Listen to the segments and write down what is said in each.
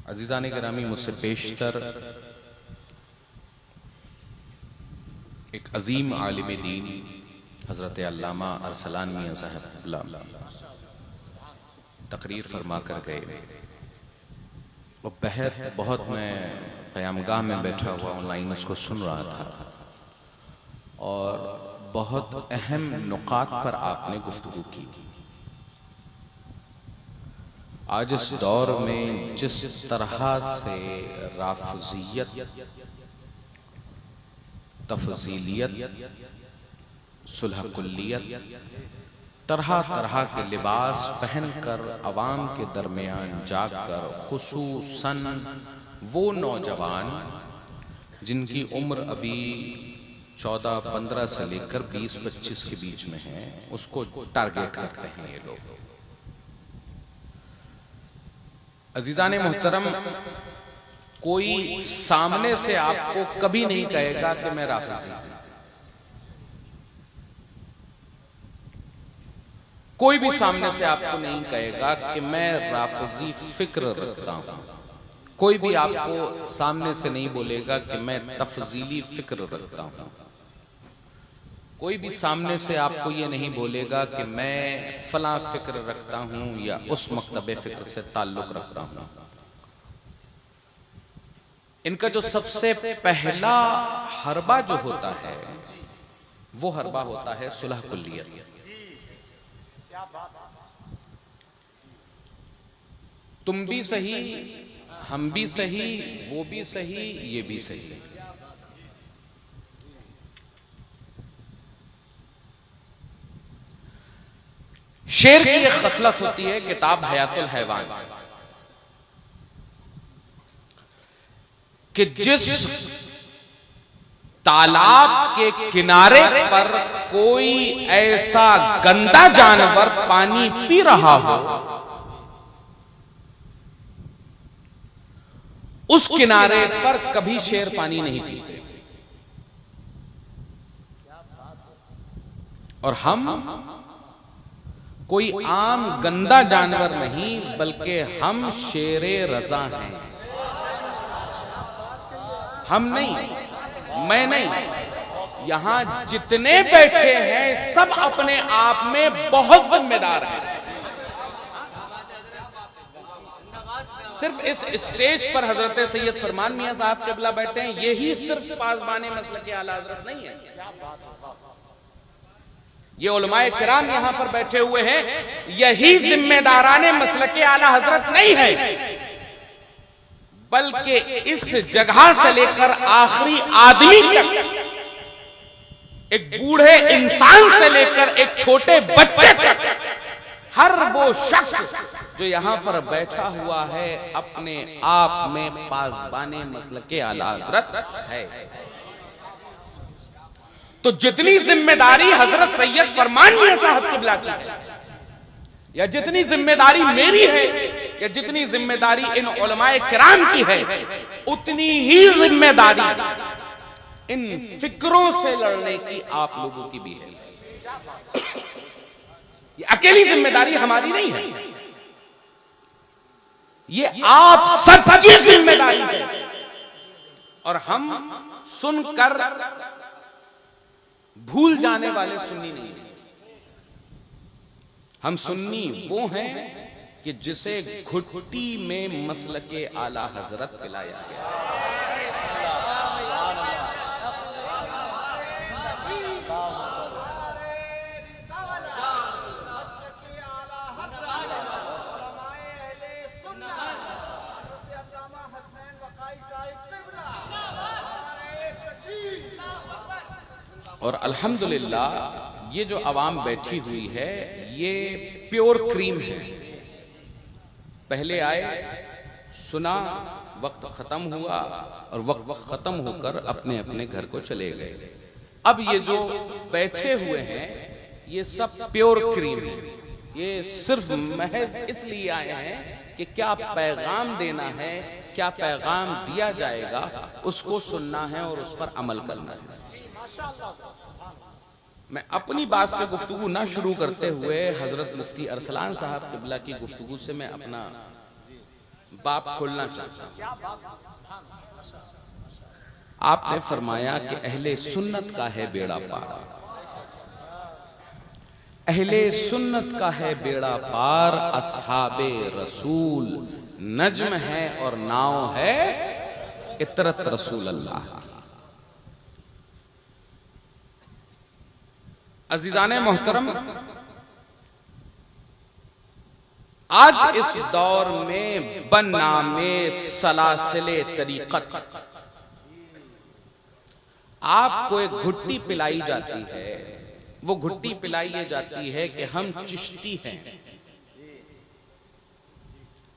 अजीज़ान गिरामी, मुझसे पेशतर एक अजीम आलिम दीन हज़रत अल्लामा अरसलान मियां साहब तकरीर फरमा कर गए। और बहुत मैं क़यामगाह में बैठा हुआ ऑनलाइन उसको सुन रहा था और बहुत अहम नुकात पर आपने गुफ्तगू की। आज इस दौर में जिस तरह से राफिजियत, तफजीलियत, सुलह कुल्लियत, तरह तरह के लिबास पहनकर अवाम के दरमियान जाकर, खुसूसन वो नौजवान जिनकी उम्र अभी 14-15 से लेकर 20-25 के बीच में है, उसको टारगेट करते हैं ये लोग। अजीज़ान मोहतरम, कोई सामने से आपको कभी नहीं कहेगा कि मैं राफिज़ी हूं। कोई भी सामने से आपको नहीं कहेगा कि मैं राफिज़ी फिक्र रखता हूं। कोई भी आपको सामने से नहीं बोलेगा कि मैं तफजीली फिक्र रखता हूं। कोई भी सामने से आपको ये नहीं बोलेगा कि मैं फला फिक्र रखता हूं या उस मकतबे फिक्र से ताल्लुक रखता हूं। इनका जो सबसे पहला हरबा जो होता है वो हरबा होता है सुलह कुल्लियत। तुम भी सही, हम भी सही, वो भी सही, ये भी सही। शेर की एक खसलत होती है, किताब हयातुल हैवान, कि जिस तालाब के किनारे पर कोई ऐसा गंदा जानवर पानी पी रहा हो, उस किनारे पर कभी शेर पानी नहीं पीते। और हम कोई आम गंदा जानवर नहीं, बल्कि हम शेरे रज़ा हैं। हम नहीं, मैं नहीं, यहां जितने बैठे हैं सब अपने आप में बहुत जिम्मेदार हैं। सिर्फ इस स्टेज पर हजरत सैयद फरमान मियां साहब क़िबला बैठे हैं, यही सिर्फ पासबाने मसलक आला हजरत नहीं है। ये उलमाए किराम यहां पर बैठे हुए हैं, यही जिम्मेदाराने मसलक आला हजरत नहीं है, बल्कि इस जगह से लेकर आखिरी आदमी तक, एक बूढ़े इंसान से लेकर एक छोटे बच्चे तक, हर वो शख्स जो यहां पर बैठा हुआ है अपने आप में पासबाने मसलके आला हजरत है। तो जितनी जिम्मेदारी हजरत सैयद फरमान मियां साहब क़िबला की है, या जितनी जिम्मेदारी मेरी है, या जितनी जिम्मेदारी इन उलमाए किराम की है, उतनी ही जिम्मेदारी इन फिक्रों से लड़ने की आप लोगों की भी है। ये अकेली जिम्मेदारी हमारी नहीं है, ये आप सबकी जिम्मेदारी है। और हम सुनकर भूल जाने वाले सुन्नी नहीं हैं। हम सुन्नी वो हैं कि जिसे घुट्टी में मसलके आला हजरत पिलाया गया। और अल्हम्दुलिल्लाह ये जो आवाम बैठी हुई है ये प्योर क्रीम है। पहले आए, सुना, वक्त खत्म हुआ और वक्त खत्म होकर अपने अपने घर को चले गए। अब ये जो बैठे हुए हैं ये सब प्योर क्रीम है। ये सिर्फ महज इसलिए आए हैं कि क्या पैगाम देना है, क्या पैगाम दिया जाएगा, उसको सुनना है और उस पर अमल करना है। मैं अपनी बात से गुफ्तगू ना शुरू करते हुए हजरत मुफ्ती अरसलान साहब क़िबला की गुफ्तगू से मैं अपना बाप खोलना चाहता हूं। आपने फरमाया कि अहले सुन्नत का है बेड़ा पार, अहले सुन्नत का है बेड़ा पार, असहाबे रसूल नज्म है और नाव है इतरत रसूल अल्लाह। अजीजाने मोहतरम, आज इस दौर में बनामे सलासिले तरीकत आपको एक घुट्टी पिलाई जाती है। वो घुट्टी पिलाई ये जाती है कि हम चिश्ती हैं,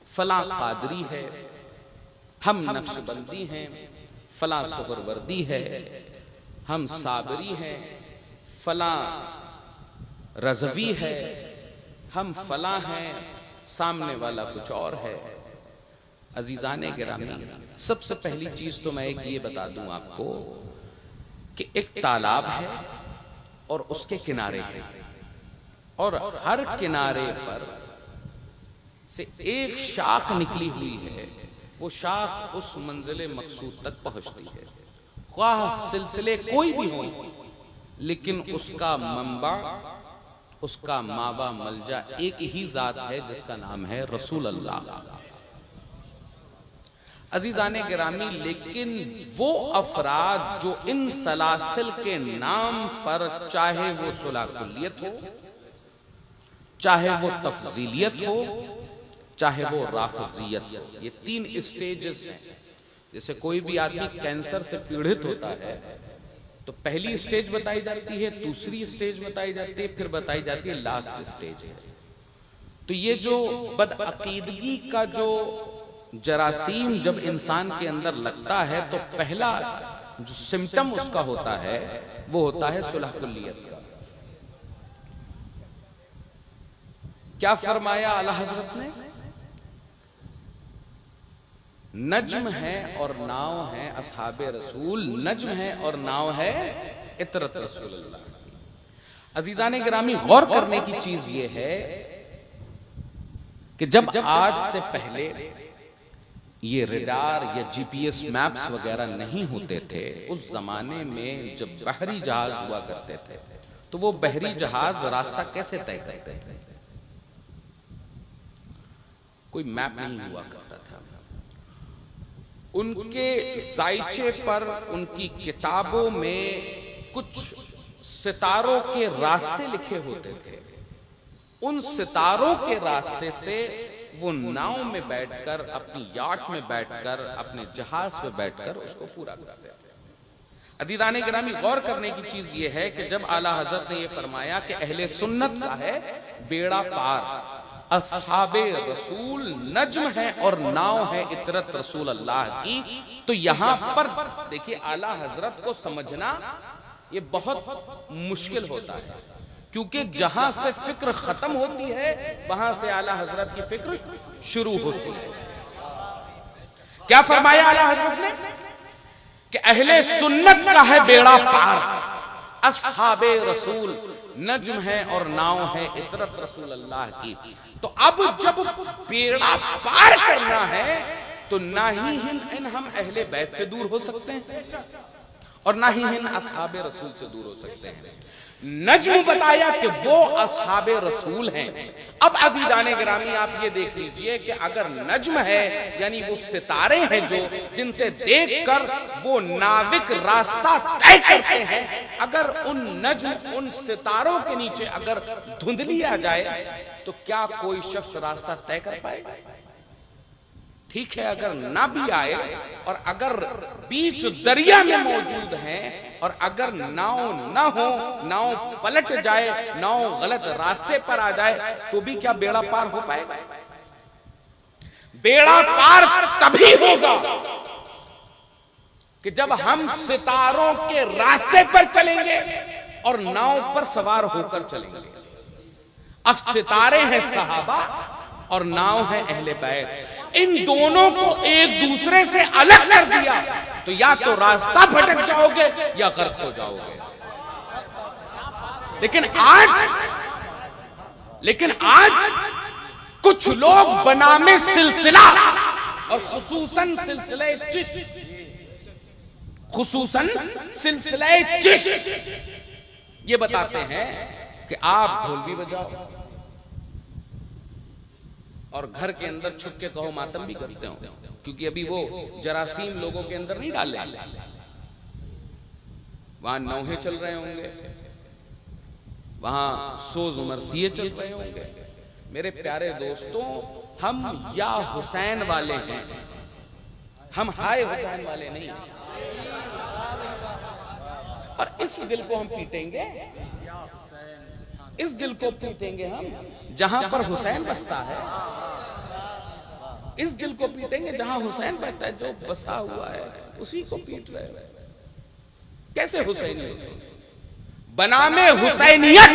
फला कादरी है, हम नक्शबंदी हैं, फला सुहरवर्दी है, हम साबरी हैं, फला रज़वी है, हम फला हैं, सामने वाला कुछ और है। अजीजाने गिरामी, सबसे पहली चीज तो मैं एक ये बता दूं आपको कि एक तालाब है और उसके किनारे है, और हर किनारे पर से एक शाख निकली हुई है। वो शाख उस मंजिले मकसूद तक पहुंचती है, ख्वाह सिलसिले कोई भी हो, लेकिन उसका मंबा, उसका मावा मलजा एक ही जात है जिसका नाम है रसूल अल्लाह। अजीजाने गिरामी, लेकिन वो अफराद जो इन सलासिल के नाम पर, चाहे वो सुलह कुल्लियत हो, चाहे वो तफजीलियत हो, चाहे वो राफजियत, ये तीन स्टेजेस हैं। जैसे कोई भी आदमी कैंसर से पीड़ित होता है तो पहली स्टेज बताई जाती है, दूसरी स्टेज बताई जाती है, फिर बताई जाती है लास्ट स्टेज है। तो ये जो बदअकीदगी का जो जरासीम जब इंसान के अंदर लगता है तो पहला जो सिम्टम उसका होता है वो होता है सुलह कुल्लियत का। क्या फरमाया आला हजरत ने? नज्म है और नाव है असहाबे रसूल, नज्म है और नाव है इतरत रसूल अल्लाह। अजीजाने गिरामी, गौर करने की चीज ये है कि जब आज से पहले ये रेडार या जीपीएस मैप्स वगैरह नहीं होते थे, उस जमाने में जब बहरी जहाज हुआ करते थे तो वो बहरी जहाज रास्ता कैसे तय करते थे? कोई मैप नहीं हुआ करता था। उनके जायचे पर, उनकी किताबों में कुछ सितारों के रास्ते लिखे होते थे। उन सितारों के रास्ते से वो नाव में बैठकर, अपनी याट में बैठकर, अपने जहाज में बैठकर उसको पूरा करते थे। अदीदाने गिरामी, गौर करने की चीज ये है कि जब आला हजरत ने ये फरमाया कि अहले सुन्नत का है बेड़ा पार, असहाबे रसूल नज्म है और नाव है इतरत रसूल अल्लाह की, तो यहां पर देखिए आला हजरत को समझना ये बहुत मुश्किल होता है, क्योंकि जहां से फिक्र खत्म होती है वहां से आला हजरत की फिक्र शुरू होती है। क्या फरमाया आला हजरत ने कि अहले सुन्नत का है बेड़ा पार, असहाबे रसूल नज्म है और नाव है इतरत रसूल अल्लाह की। तो अब जब बेड़ा पार करना है तो ना ही हम अहले बैत से दूर हो सकते हैं और ना ही असहाबे रसूल से दूर हो सकते हैं। नज्म बताया कि वो असहाबे रसूल हैं। अब अज़ीज़ाने गिरामी, आप ये देख लीजिए कि अगर नज्म है यानी वो सितारे हैं जो जिनसे देखकर वो नाविक रास्ता तय करते हैं, अगर उन नज्म, उन सितारों के नीचे अगर धुंधली आ जाए तो क्या कोई शख्स रास्ता तय कर पाएगा? ठीक है, अगर ना भी आए और अगर बीच दरिया में मौजूद हैं और अगर नाव ना हो, नाव पलट जाए, नाव गलत रास्ते पर आ जाए, तो भी क्या बेड़ा पार हो पाएगा? बेड़ा पार तभी होगा कि जब हम सितारों के रास्ते पर चलेंगे और नाव पर सवार होकर चलेंगे। अब सितारे हैं सहाबा और नाव है अहले बैत, इन दोनों को एक दूसरे से अलग कर दिया तो या तो रास्ता भटक जाओगे या गर्क हो जाओगे। लेकिन आज कुछ लोग बनामे सिलसिला और खुसूसन सिलसिले चिश्त, खुसूसन सिलसिले चिश्त ये बताते हैं कि आप ढोल भी बजाओ और घर के अंदर छुप के कहो मातम भी करते हो, क्योंकि अभी वो जरासीम लोगों के अंदर नहीं डाले, वहां नौहे चल रहे होंगे, वहां सोज मरसिये चल रहे होंगे। मेरे प्यारे दोस्तों, हम या हुसैन वाले हैं, हम हाय हुसैन वाले नहीं हैं। और इस दिल को हम पीटेंगे, इस दिल को पीटेंगे हम जहां पर हुसैन बसता है, इस दिल को पीटेंगे जहां हुसैन बसता है। जो बसा हुआ है उसी को पीट रहे हैं। कैसे हुसैनियत? बनामे हुसैनियत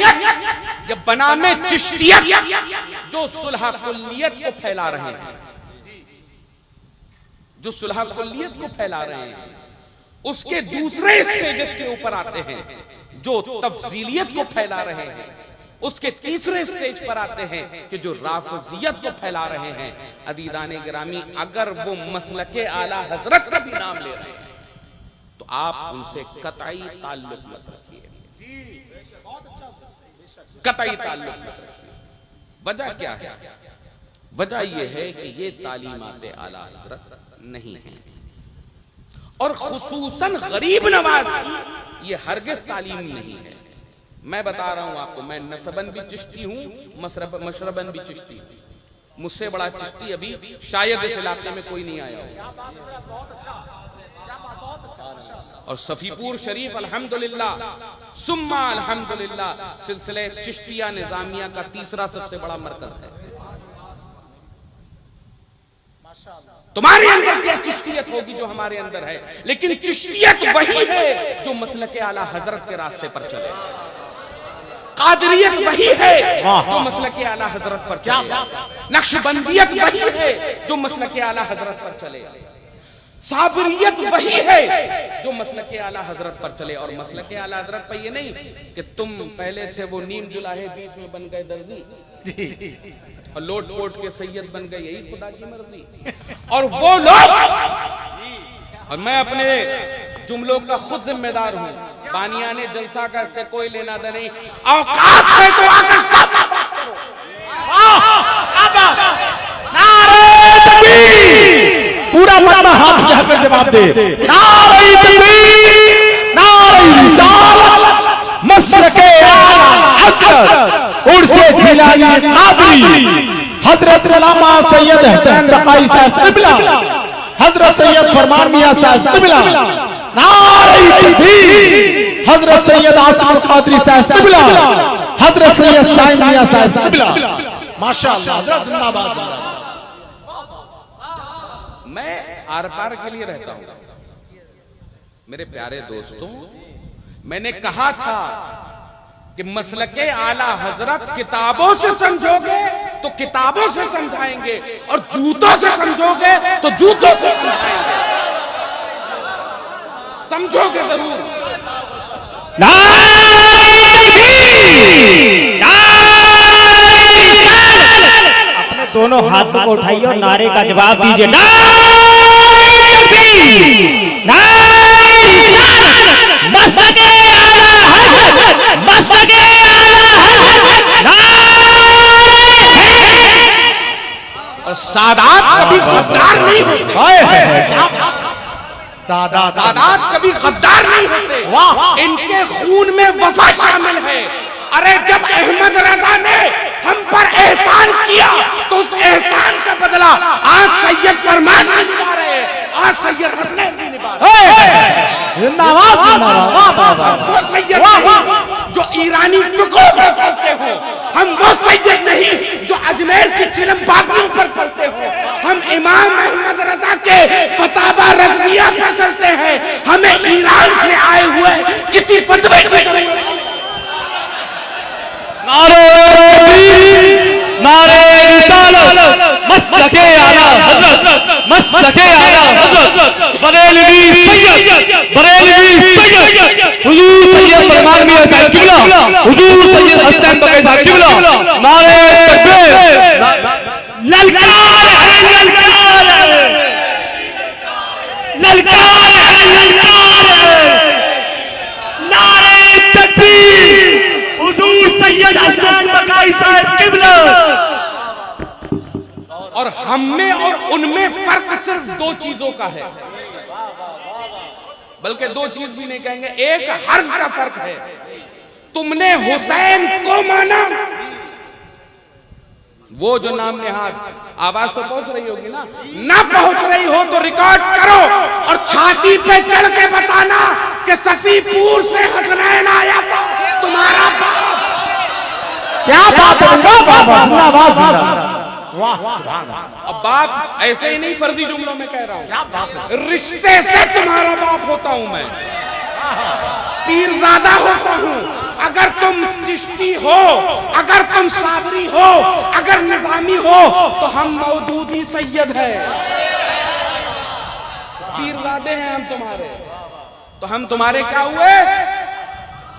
या बनामे चिश्तियत जो सुलह कुल्लियत को फैला रहे हैं, जो सुलह कुल्लियत को फैला रहे हैं, उसके दूसरे स्टेजेस के ऊपर आते हैं जो तफजीलियत को फैला रहे हैं, उसके तीसरे स्टेज पर आते हैं कि जो राफिजियत को फैला रहे हैं। अदीदाने गिरामी, अगर वो मसलके आला हजरत का भी नाम ले रहे हैं तो आप उनसे कतई ताल्लुक मत रखिए, कतई ताल्लुक मत रखिए। वजह क्या है? वजह यह है कि ये तालीमात आला हजरत नहीं है, और खुसूसन गरीब नवाज की ये हरगिज तालीम नहीं है। मैं बता रहा हूं आपको, मैं नसबन भी चिश्ती हूं, मशरबन भी चिश्ती हूं। मुझसे बड़ा चिश्ती अभी शायद इस इलाके में कोई नहीं आया हो। और सफीपुर शरीफ अल्हम्दुलिल्लाह सुम्मा अल्हम्दुलिल्लाह सिलसिले चिश्तिया निजामिया का तीसरा सबसे बड़ा मरकज है। तुम्हारे अंदर क्या चिश्तियत होगी जो हमारे अंदर है, लेकिन चिश्तियत वही है जो मसलके आला हजरत के रास्ते पर चले। कादरियत वही है जो मसलके आला हजरत पर चले। नक्शबंदियत वही है जो मसलके आला हजरत पर चले। साबरियत वही है जो मसलके आला हजरत पर चले। और मसलके आला हजरत पर ये नहीं कि तुम पहले थे वो नीम जुलाहे बीच में बन गए दर्जी और लोट पोट के सैयद बन गए, यही खुदा की मर्जी। और वो लोग, और मैं अपने जुमलों का खुद जिम्मेदार हूं, बानियाने जलसा का इससे कोई लेना देना नहीं। औकात है तो आकर सब पूरा मत हाथ यहाँ पे जवाब दे। नारे तकबीर, नारे रिसालत, मसलके आला हजरत, उर्से जिलानी कादरी, हजरत अल्लामा सैयद हुसैन रकाई साहब क़िबला, हजरत सैयद फरमान मियां साहब क़िबला, नारे तकबीर, हजरत सैयद आसिम कादरी साहब क़िबला, हजरत सैयद साइम मियां साहब क़िबला। माशाअल्लाह, हजरत जिंदाबाद। मैं आर पार के लिए रहता हूं। मेरे प्यारे दोस्तों, मैंने कहा था कि मसलके आला हजरत किताबों से समझोगे तो किताबों से समझाएंगे, और जूतों से समझोगे तो जूतों से समझाएंगे। समझोगे जरूर। अपने दोनों हाथों को उठाइए और नारे का जवाब दीजिए। और सादात कभी गद्दार नहीं होते। सादात कभी गद्दार नहीं होते। इनके खून में वफा शामिल है। अरे जब अहमद रजा ने हम पर एहसान किया तो उस एहसान का बदला आज सैयद फरमान नहीं निभा रहे, आज सैयद हसनैन नहीं निभा रहे। जिंदाबाद, वो सैयद नहीं जो ईरानी टुकड़ों पर पलते हो, हम वो सैयद नहीं जो अजमेर की चिलम बागियों पर पलते हो। हम इमाम अहमद रजा के फतावा रज़विया पर चलते हैं। हमें ईरान से आए हुए किसी फतवे की जरूरत नहीं। नारे रिसालत, मसलके आला हजरत, मसलके आला हजरत, बरेलवी सैयद, बरेलवी सैयद, हुजूर सैयद फरमान मियां साहब क़िबला, हुजूर सैयद हसन बग़ई साहब क़िबला। नारे तकबीर, ललकार है, ललकार है। हम में और उनमें फर्क सिर्फ दो चीजों का है, बल्कि दो चीज भी नहीं कहेंगे, एक हर्फ का फर्क है। तुमने हुसैन को माना, वो जो नाम नेहाद, आवाज तो पहुंच रही होगी ना पहुंच रही हो तो रिकॉर्ड करो और छाती पे चढ़ के बताना कि सफीपुर से हसनैन आया था तुम्हारा बाप। क्या बात है, अब बाप ऐसे ही नहीं फर्जी जुमलों में कह रहा हूं, रिश्ते से तुम्हारा बाप होता हूं मैं, पीरजादा होता हूं। अगर तुम चिश्ती हो, अगर तुम साबरी हो, अगर निजामी हो तो हम मौदूदी सैयद है, पीरजादे हैं हम तुम्हारे। तो हम तुम्हारे क्या हुए?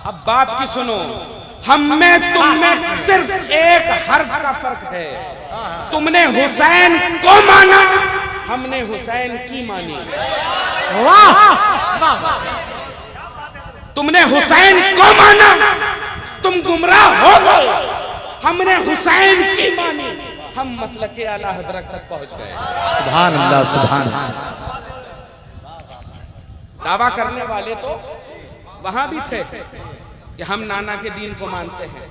अब बात की सुनो, हम में तुम में सिर्फ एक हर्फ का फर्क है। तुमने हुसैन को माना, हमने हुसैन की मानी। तुमने हुसैन को माना, तुम गुमराह हो गए, हमने हुसैन की मानी, हम मसलके आला हजरत तक पहुंच गए। सुभान अल्लाह, सुभान अल्लाह। दावा करने वाले तो वहां भी थे कि हम नाना के दीन को मानते हैं,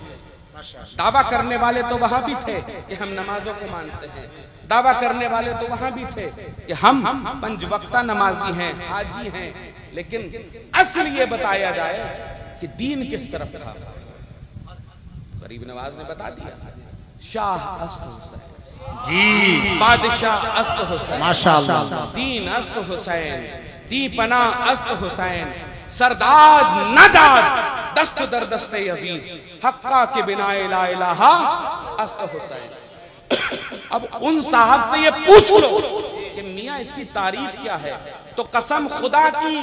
दावा करने वाले तो वहां भी थे कि हम नमाजों को मानते हैं, दावा करने वाले तो वहां भी थे कि हम 5 वक्ता नमाजी हैं, हाजी हैं, लेकिन असल ये बताया जाए कि दीन किस तरफ था। गरीब नवाज ने बता दिया, शाह अस्त हुसैन जी, बादशाह अस्त हुसैन, माशाअल्लाह, दीन अस्त हुसैन, दी पना अस्त हुसैन, सरदाद नदाद दस्त दर दस्ते यजीद, हक्का के बिना ला इलाहा अस्त हुसैन। अब उन साहब से ये पूछ लो कि मियां इसकी तारीफ क्या है, तो कसम खुदा की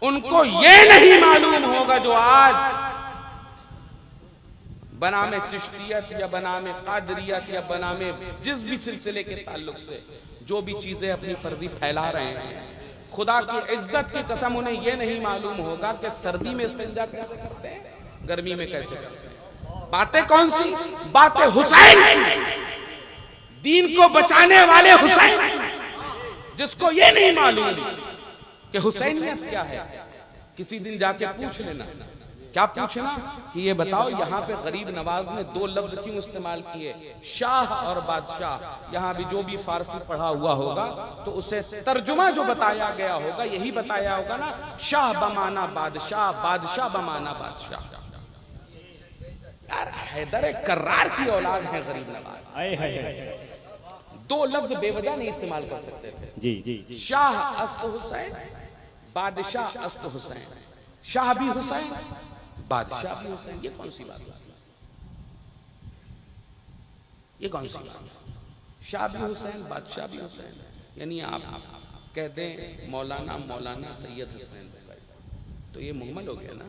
उनको ये नहीं मालूम होगा जो आज बनामे चिश्तियत या बनामे कादरियत या बनामे जिस भी सिलसिले के ताल्लुक से जो भी चीजें अपनी फर्जी फैला रहे हैं, खुदा की इज्जत की कसम उन्हें यह नहीं मालूम होगा कि सर्दी में इस्तिंजा कैसे करते हैं, गर्मी में कैसे करते हैं। बातें कौन सी? बातें हुसैन, दीन को बचाने वाले हुसैन, जिसको यह नहीं मालूम कि हुसैनियत क्या है। किसी दिन जाके पूछ लेना, क्या पूछना कि ये बताओ यहाँ पे गरीब नवाज ने 2 लफ्ज क्यों इस्तेमाल किए, शाह और बादशाह। यहाँ भी जो भी फारसी पढ़ा हुआ होगा तो उसे तर्जुमा जो बताया गया होगा यही बताया होगा ना, शाह बमाना बादशाह, बादशाह बमाना बादशाह। यार हैदर कर्रार की औलाद है गरीब नवाज, 2 लफ्ज बेवजह नहीं इस्तेमाल कर सकते थे। जी जी, शाह अस्त हुसैन, बादशाह अस्त हुसैन, शाह भी हुसैन, बादशाह भी हुसैन। ये कौन सी बात है? ये कौन सी बात? शाह भी हुसैन, बादशाह भी हुसैन। यानी आप कह दें मौलाना मौलाना सैयद हुसैन, तो ये मुहम्मल हो गया ना,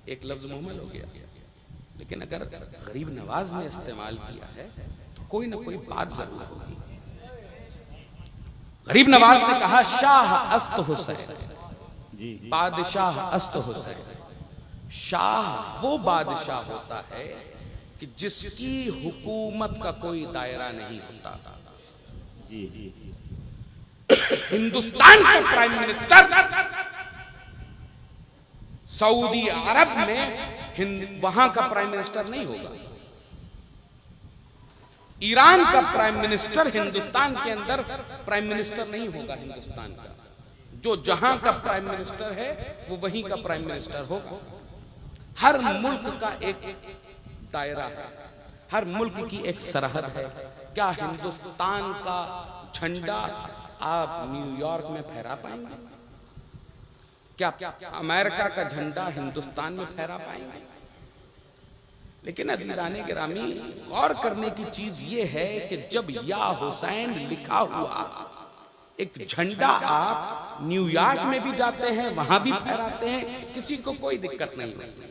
एक लफ्ज मुहम्मल हो गया। लेकिन अगर गरीब नवाज ने इस्तेमाल किया है तो कोई ना कोई बात जरूर होगी। गरीब नवाज ने कहा शाह अस्त हुसैन, बादशाह अस्त हुसैन। शाह वो बादशाह होता है कि जिसकी हुकूमत का कोई दायरा नहीं होता। हिंदुस्तान का प्राइम मिनिस्टर सऊदी अरब में वहां का प्राइम मिनिस्टर नहीं होगा। ईरान का प्राइम मिनिस्टर हिंदुस्तान के अंदर प्राइम मिनिस्टर नहीं होगा। हिंदुस्तान का जो जहां का प्राइम मिनिस्टर है वो वहीं का प्राइम मिनिस्टर होगा। हर मुल्क का एक दायरा है, हर मुल्क की एक सरहद है। क्या हिंदुस्तान का झंडा आप न्यूयॉर्क में फहरा पाएंगे? क्या अमेरिका का झंडा हिंदुस्तान में फहरा पाएंगे? लेकिन अज़ीज़ाने गिरामी, गौर करने की चीज ये है कि जब या हुसैन लिखा हुआ एक झंडा आप न्यूयॉर्क में भी जाते हैं, वहां भी फहराते हैं, किसी को कोई दिक्कत नहीं होती।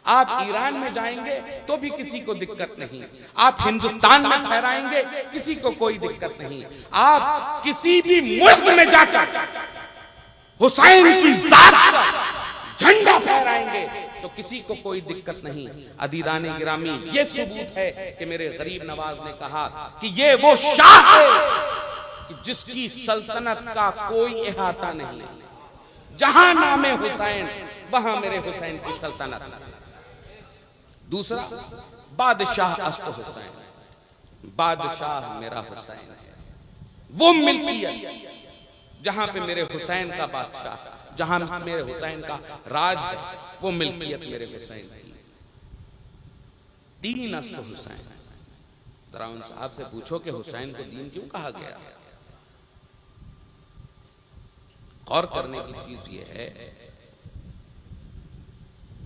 आप ईरान में जाएंगे तो भी किसी को दिक्कत नहीं, आप हिंदुस्तान में फहराएंगे किसी को कोई दिक्कत नहीं। आप किसी भी मुल्क में जाकर हुसैन की जात झंडा फहराएंगे तो किसी को कोई दिक्कत नहीं। अदीदान गिरामी, ये सबूत है कि मेरे गरीब नवाज ने कहा कि ये वो शाह है कि जिसकी सल्तनत का कोई इहाता नहीं, जहां नामे हुसैन वहां मेरे हुसैन की सल्तनत। दूसरा, बादशाह अस्त हुसैन, बादशाह मेरा हुसैन है। वो मिल्कियत जहां पे मेरे हुसैन का बादशाह, जहां मेरे हुसैन का राज है, वो मिल्कियत मेरे हुसैन की। दीन अस्त हुसैन। जरा उन साहब से पूछो कि हुसैन को दीन क्यों कहा गया। गौर करने की चीज ये है,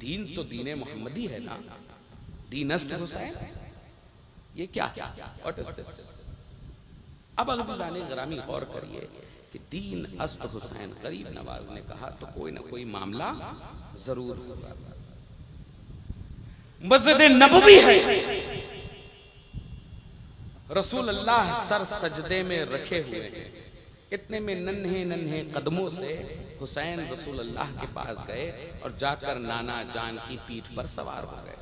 दीन तो दीने मोहम्मदी है ना, दीन अस्त हुसैन, ये क्या है? What is this? अब अज़ीज़ाने गिरामी गौर करिए कि दीन अस्त हुसैन गरीब नवाज ने कहा तो कोई ना कोई मामला जरूर होगा। मस्जिद नबवी है, रसूल अल्लाह सर सजदे में रखे हुए हैं। इतने में नन्हे नन्हे कदमों से हुसैन रसूल अल्लाह के पास गए और जाकर नाना जान की पीठ पर सवार हो गए।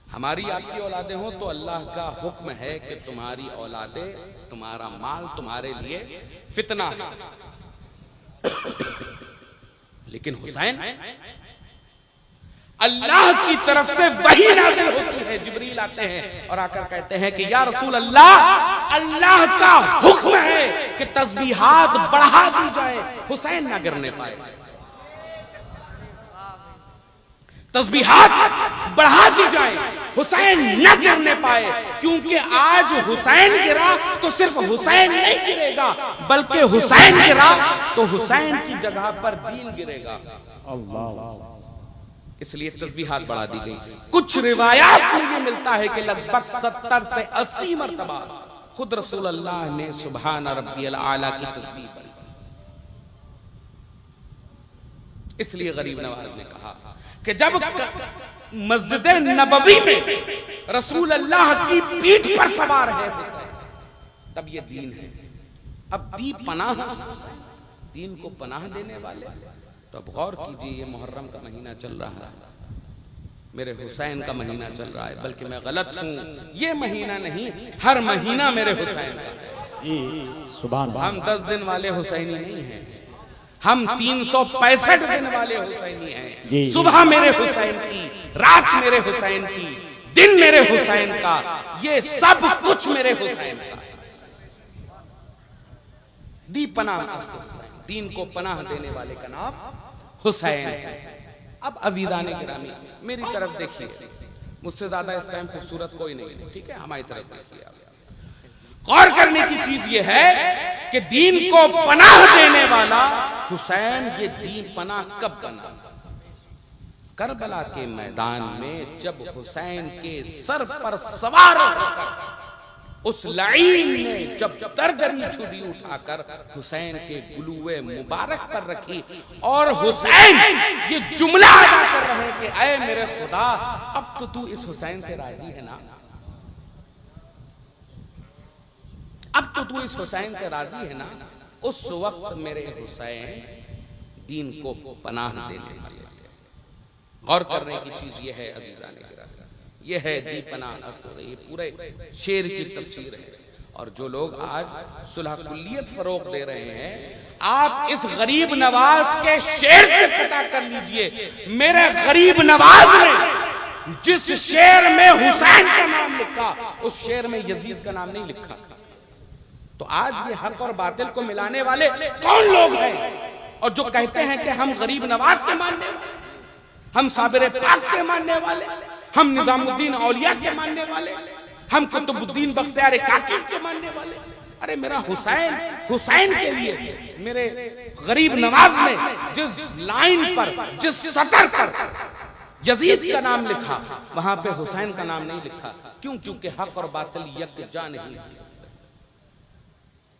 हमारी आपकी औलादे हो तो अल्लाह का हुक्म है कि तुम्हारी औलादे, तुम्हारा माल तुम्हारे लिए फितना है। लेकिन हुसैन, अल्लाह की तरफ से वही नाज़िल होती है, जिब्रील आते हैं और आकर कहते हैं कि या रसूल अल्लाह, अल्लाह का हुक्म है कि तस्बीहात बढ़ा दी जाए, हुसैन ना गिरने पाए। तस्बीहात बढ़ा दी जाए, हुसैन न गिरने पाए, क्योंकि आज हुसैन गिरा तो सिर्फ हुसैन नहीं गिरेगा, बल्कि हुसैन गिरा तो हुसैन की जगह पर दीन गिरेगा। अल्लाह। इसलिए तस्बीहात बढ़ा दी गई। कुछ रिवायात में ये मिलता है कि लगभग 70 से 80 मरतबा खुद रसूल अल्लाह ने सुभान रब्बियल आला की तस्बीह पढ़ी। इसलिए गरीब नवाज ने कहा कि जब मस्जिद नबवी में रसूल अल्लाह की पीठ पर सवार है तब ये दीन है। अब दी पनाह, दीन को पनाह देने वाले। तो अब गौर कीजिए, ये मुहर्रम का महीना चल रहा है, मेरे हुसैन का महीना चल रहा है, बल्कि मैं गलत हूं, ये महीना नहीं, हर महीना मेरे हुसैन का है। सुभान अल्लाह। हम 10 दिन वाले हुसैनी नहीं हैं, हम 365 दिन वाले हुसैनी हैं। सुबह मेरे हुसैन की, रात मेरे हुसैन की, दिन मेरे हुसैन का, ये सब कुछ मेरे हुसैन का। दी पनाह, दीन को पनाह देने वाले का नाम हुसैन है। अब अज़ीज़ाने गिरामी मेरी तरफ देखिए, मुझसे ज्यादा इस टाइम खूबसूरत कोई नहीं है, ठीक है, हमारी तरफ देखिए। गौर करने की चीज ये है कि दीन को पनाह देने वाला हुसैन, ये दीन पनाह कब बना? करबला के मैदान में जब हुसैन के सर पर सवार होकर उस लाइन ने जब दरदरी छुरी उठाकर हुसैन के गुलुए मुबारक पर रखी और हुसैन ये जुमला अदा कर रहे हैं कि ऐ मेरे खुदा, अब तो तू इस हुसैन से राजी है ना, अब तो तू इस हुसैन से राजी है ना। उस वक्त मेरे हुसैन दीन को पनाह देने वाले थे। गौर करने की चीज यह है अज़ीज़ाने गिरामी, यह है दी पनाह, ये पूरे शेर की तफसीर है। और जो लोग आज सुलह कुल्लियत फरोग दे रहे हैं, आप इस गरीब नवाज के शेर से पता कर लीजिए, मेरे गरीब नवाज ने जिस शेर में हुसैन का नाम लिखा, उस शेर में यजीद का नाम नहीं लिखा। तो आज ये हक और बातिल को मिलाने वाले कौन लोग हैं? और जो कहते हैं कि हम गरीब नवाज के मानने वाले, हम साबिर पाक के मानने वाले, हम निजामुद्दीन औलिया के मानने वाले, हम कुतुबुद्दीन बख्तियार काकी के मानने वाले। अरे मेरा हुसैन, हुसैन के लिए मेरे गरीब नवाज ने जिस लाइन पर, जिस सतर पर यजीद का नाम लिखा, वहां पे हुसैन का नाम नहीं लिखा। क्यों? क्योंकि हक और बातिल यकजा नहीं।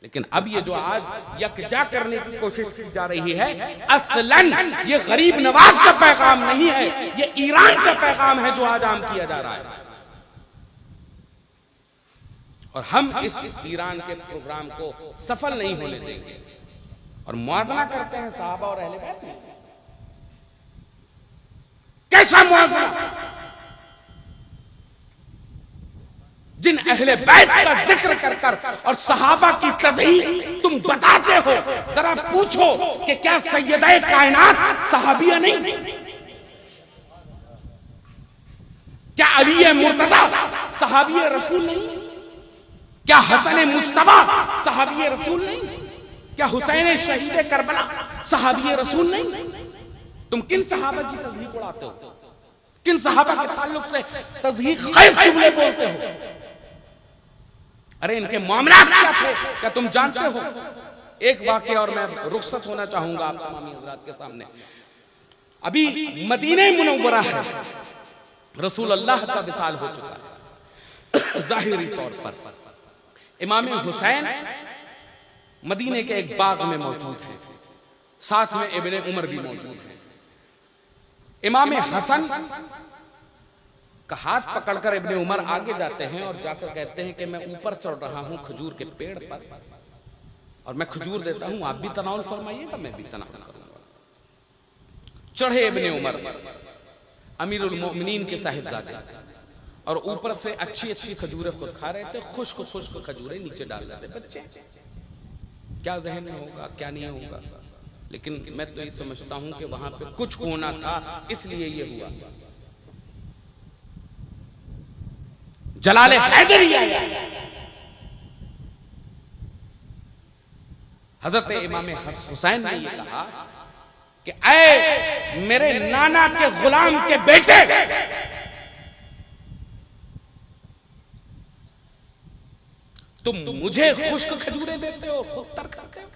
लेकिन अब ये जो आज यकजा करने की कोशिश की जा रही है, असलन ये गरीब नवाज का पैगाम नहीं है, ये ईरान का पैगाम है जो आज आम किया जा रहा है। और हम इस ईरान के प्रोग्राम को सफल नहीं होने देंगे। और मुआवजा करते हैं सहाबा और अहले बैत में। कैसा मुआवजा? जिन अहले बैत का जिक्र कर कर और सहाबा की तज़हीक तुम बताते हो, जरा पूछो कि क्या सैयदे कायनात सहाबिया नहीं? क्या अली मुर्तज़ा सहाबी रसूल नहीं? क्या हसन मुज्तबा सहाबी रसूल नहीं? क्या हुसैन शहीद करबला सहाबी रसूल नहीं? तुम किन सहाबा की तज़हीक उड़ाते हो? किन सहाबा के ताल्लुक से तज़हीक गैर जुमले बोलते हो? अरे इनके मामला क्या थे, क्या तुम जानते हो? एक वाकया और मैं रुखसत होना चाहूंगा आप तमामी हज़रात के सामने। अभी मदीने मुनव्वरा है, रसूल अल्लाह का विसाल हो चुका है। जाहिरी तौर पर इमाम हुसैन मदीने के एक बाग में मौजूद है, साथ में इब्ने उमर भी मौजूद है। इमाम हसन का हाथ पकड़कर इब्ने उमर आगे जाते हैं और जाकर कहते हैं कि मैं ऊपर चढ़ रहा हूं खजूर के पेड़ पर और मैं खजूर देता हूं, आप भी तनाउल फरमाइएगा, मैं भी तनाउल करूंगा। चढ़े इब्ने उमर अमीरुल मोमिनीन के साहिबजादे और ऊपर से अच्छी अच्छी खजूरें खुद खा रहे थे, खुश्क खुश्क खजूरें नीचे डाल रहे थे। बच्चे क्या जहन में होगा, क्या नहीं होगा, लेकिन मैं तो ये समझता हूं कि वहां पे कुछ होना था, इसलिए ये हुआ। जलाले हैदरी आया, हजरत इमाम हुसैन ने ये कहा कि ऐ मेरे नाना के गुलाम के बेटे, तुम मुझे खुश्क खजूरें देते हो, खुद तर खाते हो।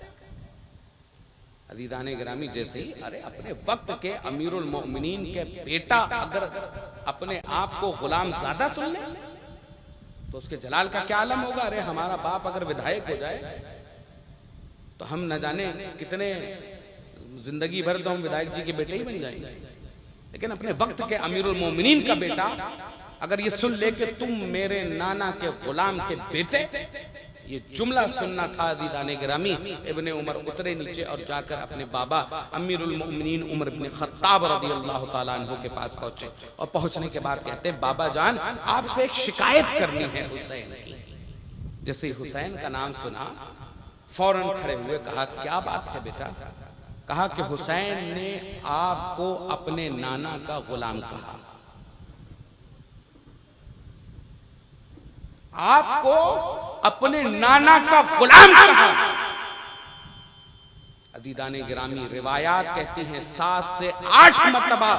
अज़ीज़ाने गिरामी, जैसे ही अरे अपने वक्त के अमीरुल मोमिनीन के बेटा अगर अपने आप को गुलाम ज्यादा सुन ले तो उसके जलाल का क्या आलम होगा। अरे हमारा बाप अगर विधायक हो जाए तो हम न जाने कितने जिंदगी भर तो हम विधायक जी के बेटे ही बन जाएंगे, लेकिन अपने वक्त के अमीरुल मोमिनीन का बेटा अगर ये सुन ले कि तुम मेरे नाना के गुलाम के बेटे, ये जुमला सुनना था। अज़ीज़ाने गिरामी, इब्ने उमर उतरे नीचे और जाकर अपने बाबा अमीरुल मोमिनीन उमर इब्ने खत्ताब रज़ियल्लाहु ताला अन्हु के पास पहुंचे और पहुंचने के बाद कहते, बाबा जान आपसे एक शिकायत करनी है हुसैन की। जैसे हुसैन का नाम सुना फौरन खड़े हुए, कहा क्या बात है बेटा? कहा कि हुसैन ने आपको अपने नाना का गुलाम कहा, आपको अपने नाना का गुलाम कहा। अज़ीज़ाने गिरामी, रिवायात कहती हैं 7 से 8 मरतबा